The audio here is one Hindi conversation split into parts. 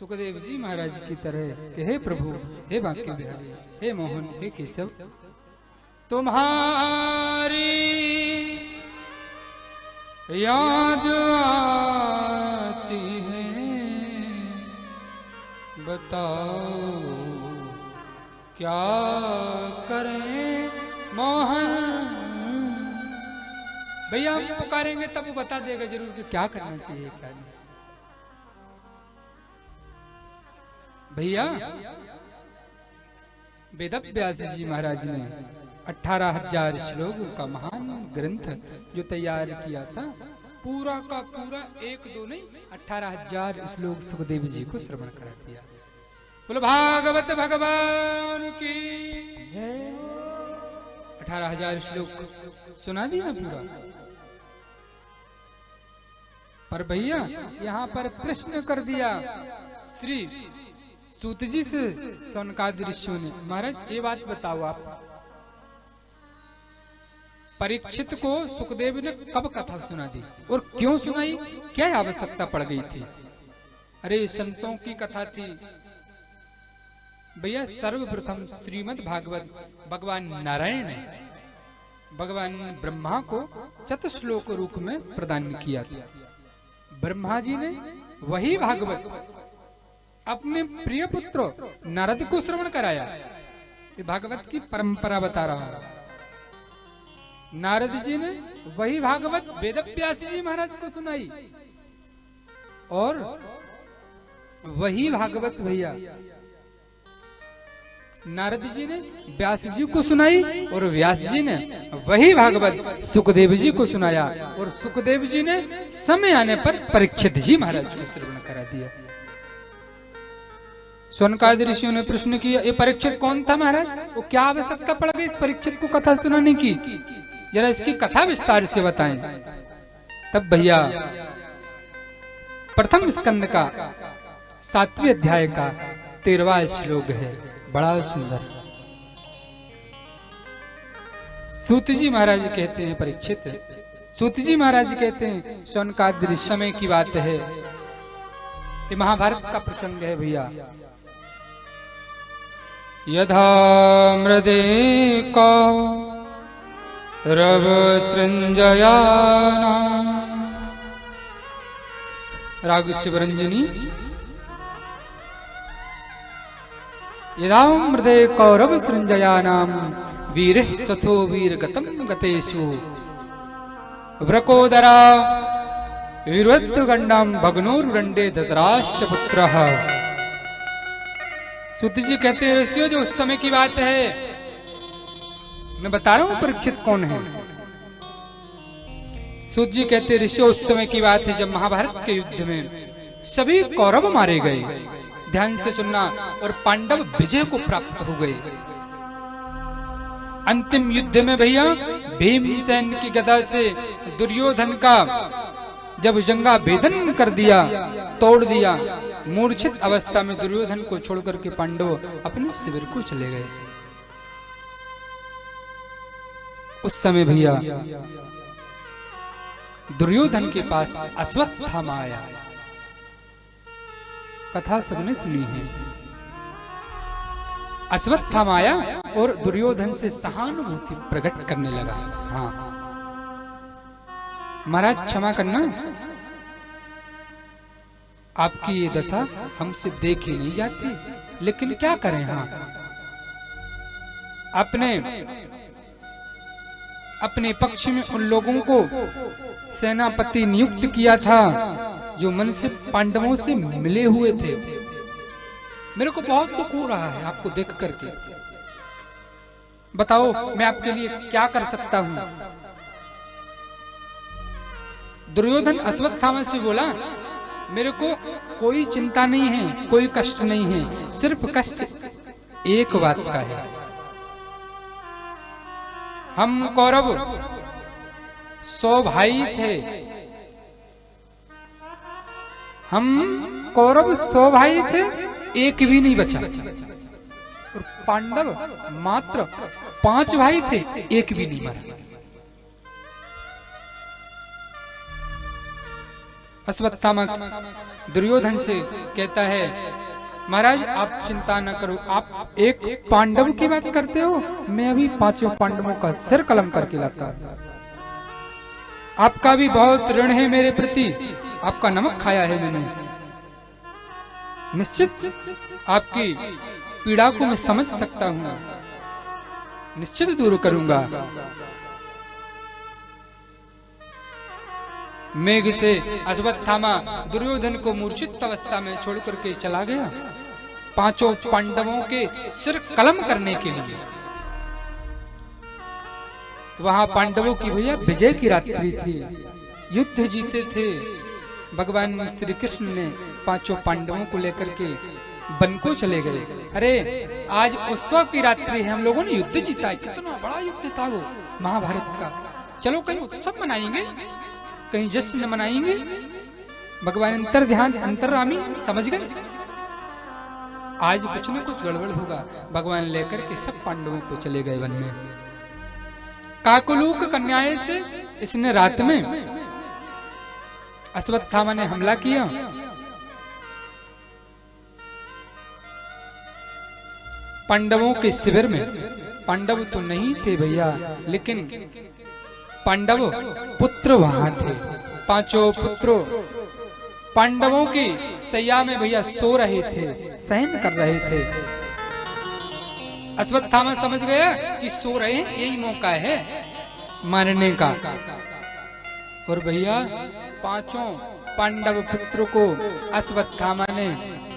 सुखदेव जी महाराज की तरह कि हे प्रभु, हे बांके बिहारी, हे मोहन, हे केशव, तुम्हारी याद आती है, बताओ क्या करें मोहन। भैया हम पुकारेंगे तब वो बता देगा जरूर कि क्या करना चाहिए क्या नहीं। भैया वेदव्यास जी महाराज ने 18,000 श्लोकों का महान ग्रंथ जो तैयार किया था, पूरा का पूरा एक दो नहीं 18,000 श्लोक सुखदेव जी को श्रवण करा दिया। बोलो भागवत भगवान की 18,000 श्लोक सुना दिया पूरा। पर भैया यहाँ पर प्रश्न कर दिया श्री सूत जी से सौनकादि ऋषियों ने, महाराज ये बात बताओ आप, परीक्षित को सुखदेव ने कब कथा सुना दी और क्यों सुनाई, क्या आवश्यकता पड़ गई थी। अरे संतों की कथा थी भैया। सर्वप्रथम श्रीमद् भागवत भगवान नारायण ने भगवान ब्रह्मा को चतुश्लोक रूप में प्रदान किया था। ब्रह्मा जी ने वही भागवत अपने प्रिय पुत्र नारद को श्रवण कराया। भागवत की परंपरा बता रहा हूं। नारद जी ने वही भागवत वेदव्यास जी महाराज को सुनाई और वही भागवत भैया नारद जी ने व्यास जी को सुनाई और व्यास जी ने वही भागवत सुखदेव जी को सुनाया और सुखदेव जी ने समय आने पर परीक्षित जी महाराज को श्रवण करा दिया। सौनकादि ऋषियों ने प्रश्न किया, ये परीक्षित कौन था महाराज, वो क्या आवश्यकता पड़ गई इस परीक्षित को कथा सुनाने की, जरा इसकी कथा विस्तार से बताएं। तब भैया प्रथम स्कंद का 7वें अध्याय का 13वां श्लोक है, बड़ा सुंदर। सूत जी महाराज कहते हैं, परीक्षित सूत जी महाराज कहते हैं सौनकादि समय की बात है, ये महाभारत का प्रसंग है भैया। यथा मृदे को रव सृंजयाना, राग शिवरंजनी। यदा मृदे कौरव सृंजयानाम वीरः सथो वीरगतं गतेषु व्रकोदरा वीरवत्तगंडम भग्नोरुदंडे धृतराष्ट्रपुत्रः। सूत जी कहते हैं ऋषियों, जो उस समय की बात है, मैं बता रहा हूं परीक्षित कौन है। सूत जी कहते हैं ऋषियों, उस समय की बात है जब महाभारत के युद्ध में सभी कौरव मारे गए, ध्यान से सुनना, और पांडव विजय को प्राप्त हो गए। अंतिम युद्ध में भैया भीमसेन की गदा से दुर्योधन का जब जंगा भेदन कर दिया, तोड़ दिया, मूर्छित अवस्था में दुर्योधन को छोड़कर के पांडव अपने शिविर को चले गए। उस समय भैया दुर्योधन के पास अश्वत्थामा आया, कथा सबने सुनी है। अश्वत्थामा आया और दुर्योधन से सहानुभूति प्रकट करने लगा। हाँ महाराज क्षमा करना, आपकी ये दशा हमसे देखी नहीं जाती, लेकिन क्या करें। हाँ अपने पक्ष में उन लोगों को सेनापति नियुक्त किया था जो मन से पांडवों से मिले हुए थे। मेरे को बहुत दुख हो रहा है आपको देख करके। बताओ मैं आपके लिए क्या कर सकता हूं। दुर्योधन अश्वत्थामा से बोला, मेरे को कोई चिंता नहीं है, कोई कष्ट नहीं है, सिर्फ कष्ट एक बात का है। हम कौरव 100 भाई थे, हम कौरव 100 भाई थे, एक भी नहीं बचा, और पांडव मात्र 5 भाई थे, एक भी नहीं मरा। अश्वत्थामा दुर्योधन से कहता है, महाराज आप चिंता न करो, आप एक पांडव की बात करते हो, मैं अभी 5 पांडवों का सिर कलम करके लाता। आपका भी बहुत ऋण है मेरे प्रति, आपका नमक खाया है मैंने, निश्चित आपकी पीड़ा को मैं समझ सकता हूं, निश्चित दूर करूंगा। मेघ से अश्वत्थामा दुर्योधन को मूर्छित अवस्था में छोड़ करके चला गया 5 पांडवों के सिर कलम करने के लिए। वहां पांडवों की भैया विजय की रात्रि थी, युद्ध जीते थे। भगवान श्री कृष्ण ने 5 पांडवों को लेकर के वन को चले गए। अरे आज उत्सव की रात्रि है, हम लोगों ने युद्ध जीता है, कितना बड़ा युद्ध था वो महाभारत का, चलो कहीं उत्सव मनाएंगे, कहीं जश्न मनाएंगे। भगवान अंतर ध्यान अंतर्यामी समझ गए, आज कुछ न कुछ गड़बड़ होगा। भगवान लेकर के सब पांडवों को चले गए वन में। काकुलूक कन्याएं से इसने रात में अश्वत्थामा ने हमला किया। पांडवों के शिविर में, पांडव तो नहीं थे भैया, लेकिन पांडव पुत्र वहां थे। 5 पुत्रों पांडवों की सैया में भैया सो रहे थे, शयन कर रहे थे। अश्वत्थामा समझ गया कि सो रहे हैं, यही मौका है मारने का। और भैया 5 पांडव पुत्रों को अश्वत्थामा ने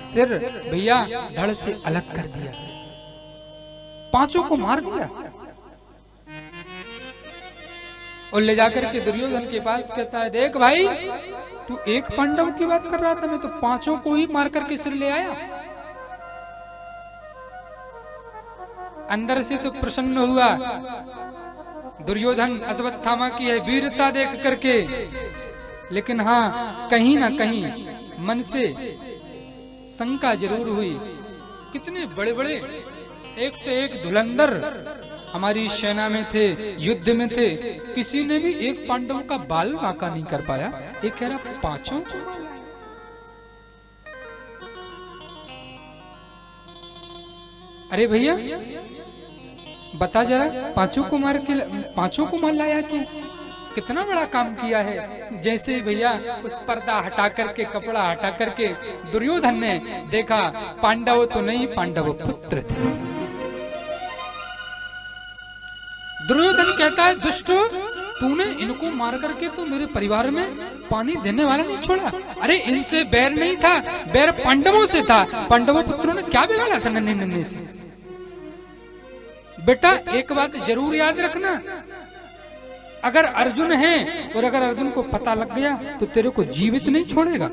सिर भैया धड़ से अलग कर दिया, 5 को मार दिया। और ले जाकर के दुर्योधन के पास कहता है, देख भाई तू एक पांडव की बात कर रहा था, मैं तो 5 को ही मार करके सिर ले आया। अंदर से तो प्रसन्न हुआ दुर्योधन अश्वत्थामा की है वीरता देख करके, लेकिन हाँ कहीं ना कहीं मन से शंका जरूर हुई। कितने बड़े बड़े एक से एक धुरंधर हमारी सेना में थे, युद्ध में थे, किसी ने भी एक पांडव का बाल बांका नहीं कर पाया। एक कह रहा 5 को। अरे भैया बता जरा, 5 को मार के 5 को मार लाया तू, कितना बड़ा काम किया है। जैसे भैया उस पर्दा हटा करके, कपड़ा हटा करके दुर्योधन ने देखा, पांडव तो नहीं, पांडव पुत्र थे। दुर्योधन कहता है, दुष्ट तूने इनको मार करके तो मेरे परिवार में पानी देने वाला नहीं छोड़ा। अरे इनसे बैर नहीं था, बैर पांडवों से था। पांडवों पुत्रों ने क्या बिगाड़ा था नन्हे नन्हे से। बेटा एक बात जरूर याद रखना, अगर अर्जुन है और अगर अर्जुन को पता लग गया तो तेरे को जीवित नहीं छोड़ेगा।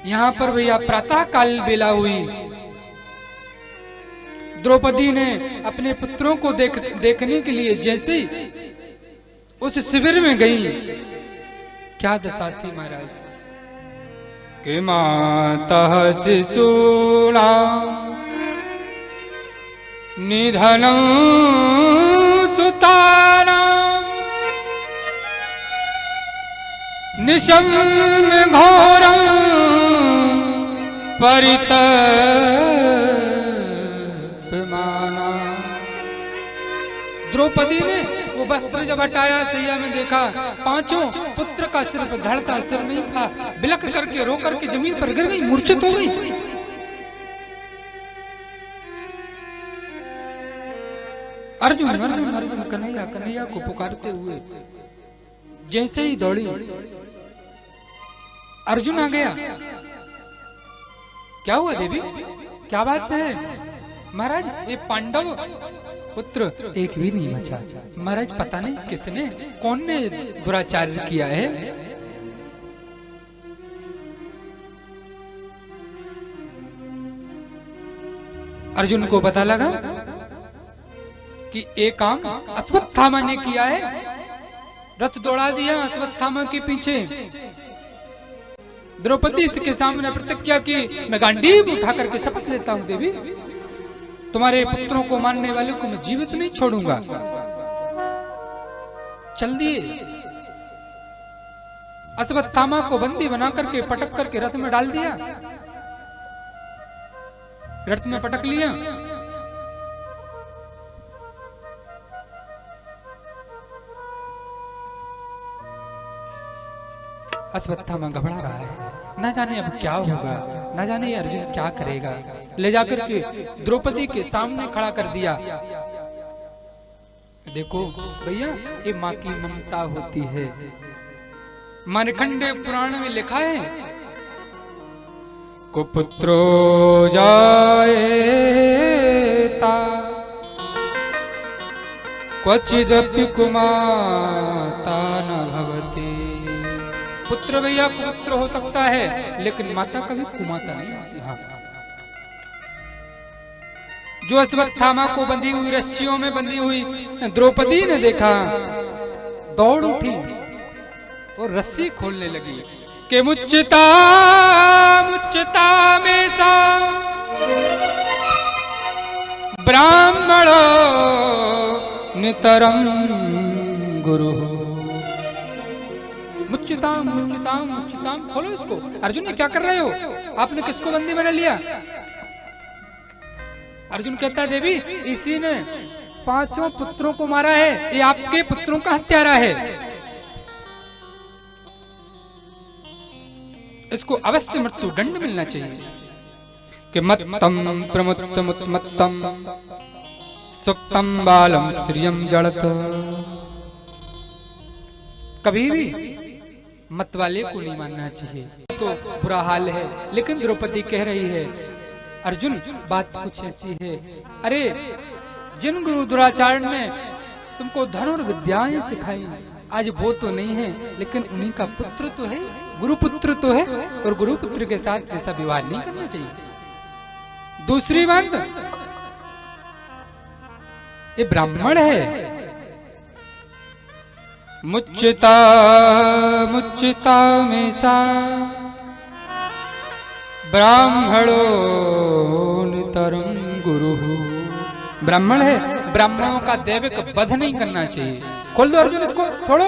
यहाँ पर भैया प्रातः काल बेला हुई। द्रौपदी ने अपने पुत्रों को देखने के लिए जैसे उस शिविर में गई, क्या दशा थी महाराज कि माता शिशूणा निधनं सुतानां निशम्य घोरं परितप्यमाना। द्रौपदी ने वो वस्त्र जब हटाया, सैया में देखा 5 पुत्र का सिर पर धड़ था, सिर नहीं था। बिलक करके रो करके जमीन पर गिर गई, मूर्छित हो गई। अर्जुन अर्जुन अर्जुन कन्हैया कन्हैया को पुकारते हुए जैसे ही दौड़ी, अर्जुन आ गया। क्या हुआ देवी, क्या बात है? महाराज ये पांडव पुत्र एक भी नहीं बचा। महाराज पता नहीं किसने, कौन ने दुराचार किया है। अर्जुन को पता लगा कि एक काम अश्वत्थामा ने किया है। रथ दौड़ा दिया अश्वत्थामा के पीछे। द्रौपदी इसके सामने प्रतिज्ञा की, मैं गांडीव उठा करके शपथ लेता हूं देवी, तुम्हारे पुत्रों को मारने वाले को मैं जीवित नहीं छोड़ूंगा। चल दिए। अश्वत्थामा को बंदी बना करके पटक करके रथ में डाल दिया, रथ में पटक लिया। अश्वत्थामा घबरा रहा है, ना जाने अब क्या होगा, ना जाने अर्जुन क्या करेगा। ले जाकर के द्रौपदी के सामने खड़ा कर दिया। देखो भैया, ये माँ की ममता होती है। मार्कंडेय पुराण में लिखा है, कुपुत्रो जायेता क्वचिदपि कुमाता न भवति। पुत्र भैया पुत्र हो सकता है, लेकिन माता कभी कुमाता नहीं होती। हाँ, जो अश्वत्थामा को बंधी हुई रस्सियों में बंधी हुई द्रौपदी ने देखा, दौड़ उठी और रस्सी खोलने लगी कि मुच्चिता मुच्चिता में सा ब्राह्मण नितरम गुरु। मुच्चिताम मुच्चिताम मुच्चिताम, खोलो इसको। अर्जुन, ये क्या कर रहे हो? आपने किसको बंदी बना लिया? अर्जुन कहता है, देवी इसी ने 5 पुत्रों को मारा है, ये आपके पुत्रों का हत्यारा है, इसको अवश्य मृत्यु दंड मिलना चाहिए। कि मत्तम प्रमुत्तमुत्तम सुप्तम बालम स्त्रियम जड़त। कभी भी मत वाले को नहीं मानना चाहिए। तो बुरा हाल है, लेकिन द्रौपदी कह रही है, अर्जुन बात कुछ ऐसी है, अरे जिन गुरु दुराचार्य ने तुमको धनुर्विद्याएं सिखाई, आज वो तो नहीं है, लेकिन उन्हीं का पुत्र तो है, गुरुपुत्र तो है, और गुरुपुत्र के साथ ऐसा विवाह नहीं करना चाहिए। दूसरी बात, ये ब्राह्मण है। मुच्चिता मुच्चिता में सा ब्राह्मणो नितरम गुरु। ब्राह्मण है, ब्राह्मणों का दैविक वध नहीं करना चाहिए। खोल दो अर्जुन, इसको छोड़ो।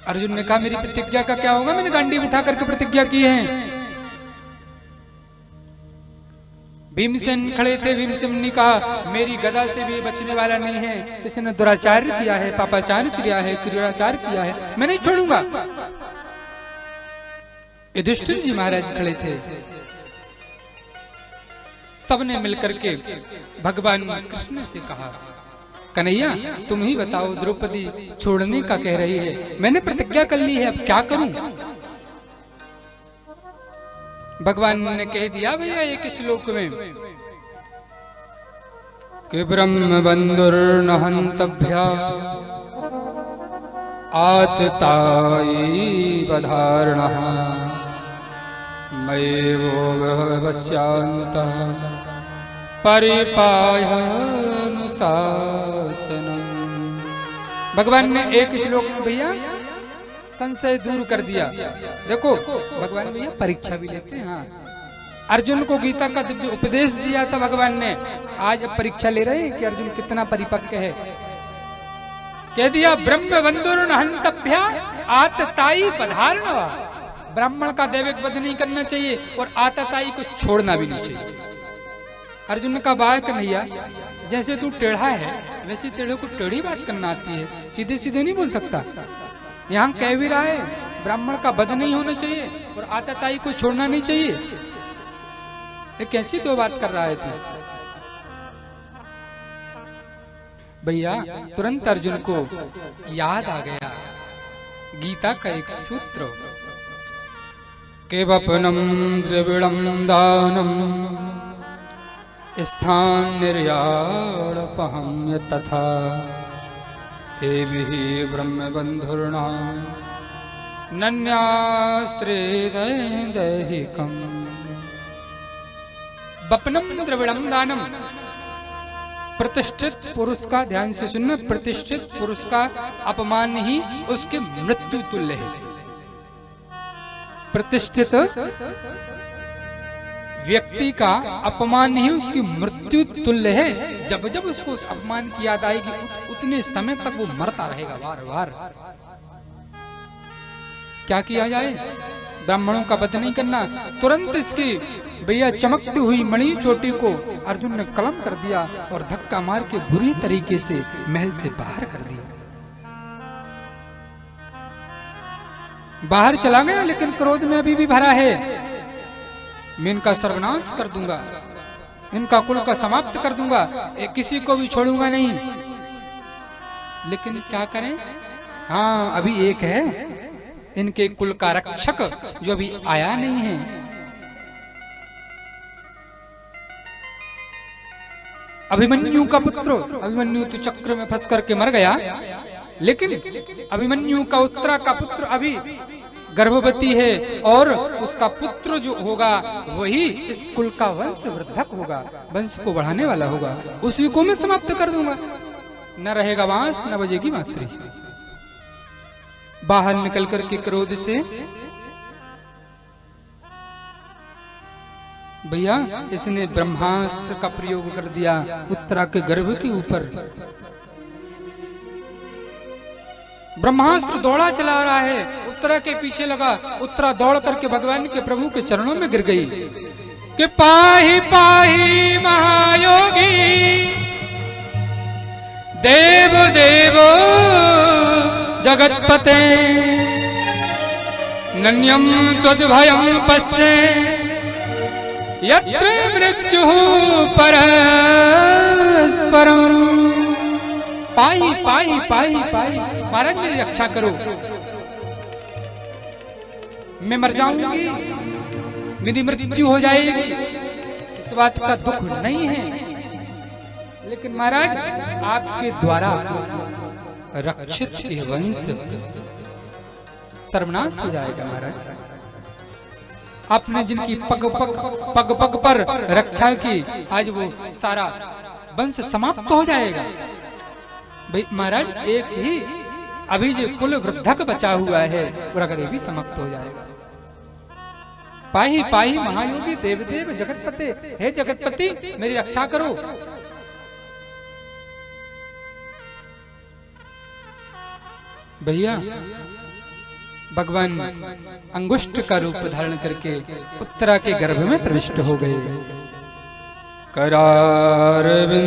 अर्जुन ने कहा, मेरी प्रतिज्ञा का क्या होगा? मैंने गांडी उठा करके प्रतिज्ञा की है। भीमसेन खड़े थे, भीमसेन ने कहा, मेरी गदा से भी बचने वाला नहीं है, इसने दुराचार्य किया है, पापाचार किया है, क्रियाचार किया है, मैं नहीं छोड़ूंगा। युधिष्ठिर जी महाराज खड़े थे। सबने मिलकर के भगवान कृष्ण से कहा, कन्हैया तुम ही बताओ, द्रौपदी छोड़ने का कह रही है, मैंने प्रतिज्ञा कर ली है, अब क्या करूं? भगवान ने कह दिया भैया एक श्लोक में कि ब्रह्म बंधुर्न हन्तव्या आततायी वधारणः मय्यो वश्यान्तः परिपायानुशासनम्। भगवान ने एक श्लोक में भैया संशय दूर कर दिया। देखो भगवान भैया परीक्षा भी लेते हैं। हाँ, अर्जुन को गीता का दिव्य उपदेश दिया था भगवान ने, आज अब परीक्षा ले रहे हैं कि अर्जुन कितना परिपक्व है। कह दिया, ब्रह्म बंधुर्न हन्तव्या आततायी वधारणः। ब्राह्मण का दैविक वध नहीं करना चाहिए और आततायी को छोड़ना भी नहीं चाहिए। अर्जुन का बाय कन्हैया, जैसे तू टेढ़ा है वैसे टेढ़े को टेढ़ी बात करना आती है, सीधे सीधे नहीं बोल सकता। यहाँ कह भी रहा है ब्राह्मण का वध नहीं होना चाहिए और आततायी को छोड़ना नहीं चाहिए। ये कैसी दो बात कर रहा है तू? भैया तुरंत अर्जुन को याद आ गया गीता का एक सूत्र, केवपनम द्रविणम दानम स्थान निर्याणपहम तथा एभिः ब्रह्म बंधुर्नाम नन्यास्त्रे दैहिकम्। वपनम द्रविणम दानम, प्रतिष्ठित पुरुष का, ध्यान से सुनना, प्रतिष्ठित पुरुष का अपमान ही उसके मृत्यु तुल्य है। प्रतिष्ठित व्यक्ति का अपमान ही उसकी मृत्यु तुल्य है। जब जब उसको उस अपमान की याद आएगी उतने समय तक वो मरता रहेगा बार बार। क्या किया जाए? ब्राह्मणों का वध नहीं करना। तुरंत इसकी भैया चमकती हुई मणि चोटी को अर्जुन ने कलम कर दिया और धक्का मार के बुरी तरीके से महल से बाहर कर दिया। बाहर चला गया लेकिन क्रोध में अभी भी भरा है। मैं इनका सर्वनाश कर दूंगा, इनका कुल का समाप्त कर दूंगा, किसी को भी छोड़ूंगा नहीं। लेकिन क्या करें? हाँ, अभी एक है इनके कुल का रक्षक जो अभी आया नहीं है। अभिमन्यु का पुत्र। अभिमन्यु तो चक्र में फंस करके मर गया, लेकिन अभिमन्यु का उत्तरा का पुत्र अभी गर्भवती है और उसका पुत्र जो होगा वही इस कुल का वंश वृद्धक होगा, वंश को बढ़ाने वाला होगा। उसी को मैं समाप्त कर दूंगा। न रहेगा बांस न बजेगी बांसुरी। बाहर निकल करके क्रोध से भैया इसने ब्रह्मास्त्र का प्रयोग कर दिया उत्तरा के गर्भ के ऊपर। ब्रह्मास्त्र दौड़ा चला रहा है, उत्तरा के पीछे लगा। उत्तरा दौड़ करके भगवान के प्रभु के चरणों में गिर गई कि पाहि पाहि महायोगी देव देवो जगतपते नन्यम त्वद्भयं पश्ये यत्र मृत्युः परस्परम्। पाही पाही पाही पाही, महाराज मेरी रक्षा करो, मैं मर जाऊंगी, मेरी मृत्यु हो जाएगी। इस बात का दुख नहीं है, लेकिन महाराज आपके द्वारा रक्षित वंश सर्वनाश हो जाएगा। महाराज आपने जिनकी पग पग पर रक्षा की, आज वो सारा वंश समाप्त हो जाएगा। भाई महाराज एक ही अभी जो कुल वृद्धक बचा हुआ है और अगर ये भी समाप्त हो जाएगा। पाही पाही महायोगी देवदेव जगतपते, हे जगतपति मेरी रक्षा करो। भैया भगवान अंगुष्ठ का रूप धारण करके उत्तरा के गर्भ में प्रविष्ट हो गए। करारविंदे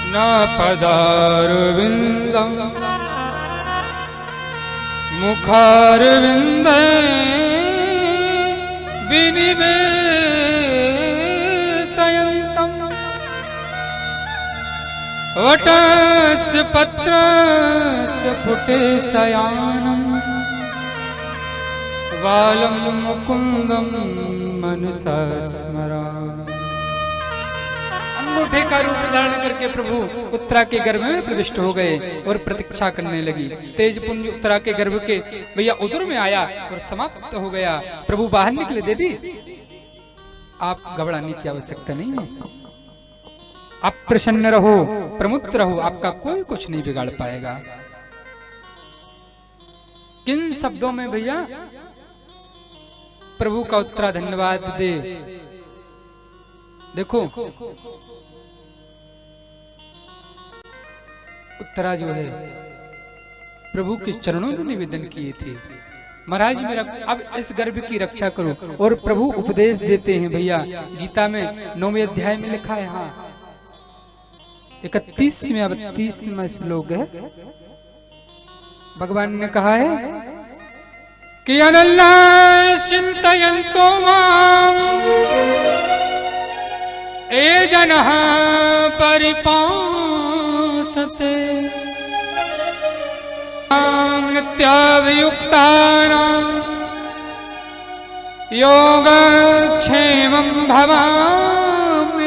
न पदारविंदम मुखारविंदे विनिवेशयन्तम वटस्य पत्रस्य फुटे शयानम् बालं मुकुंदम मनसा स्मरामि। अंगूठे का रूप धारण करके प्रभु उत्तरा के गर्भ में प्रविष्ट हो गए और प्रतीक्षा करने लगी। तेजपुंज उत्तरा के गर्भ के भैया उदर में आया और समाप्त हो गया। प्रभु बाहर निकले, देवी आप घबराने की आवश्यकता नहीं है, आप प्रसन्न रहो, प्रमुक्त रहो, आपका कोई कुछ नहीं बिगाड़ पाएगा। किन शब्दों में भैया प्रभु का उत्तरा धन्यवाद दे। देखो उत्तरा जो है प्रभु के चरणों में निवेदन किए थे, महाराज मेरा अब इस गर्भ की रक्षा करो। और प्रभु उपदेश देते हैं भैया, गीता में 9वें अध्याय में लिखा है, हाँ 31वें 32वां श्लोक है। भगवान ने कहा है कि अनन्या चिंतयन्तो माम् ये जनः परिपासते नित्याभियुक्तानां योगक्षेमं भवाम्यहम्।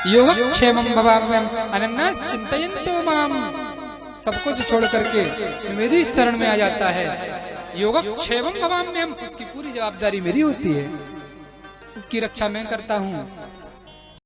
योगक्षेमं भवाम्यहम् अनन्या चिंतयन्तो माम्, सब कुछ छोड़ करके मेरी शरण में आ जाता है। योगक्षेमं भवाम्यहम्, उसकी पूरी जवाबदारी मेरी होती है, उसकी रक्षा मैं करता हूँ।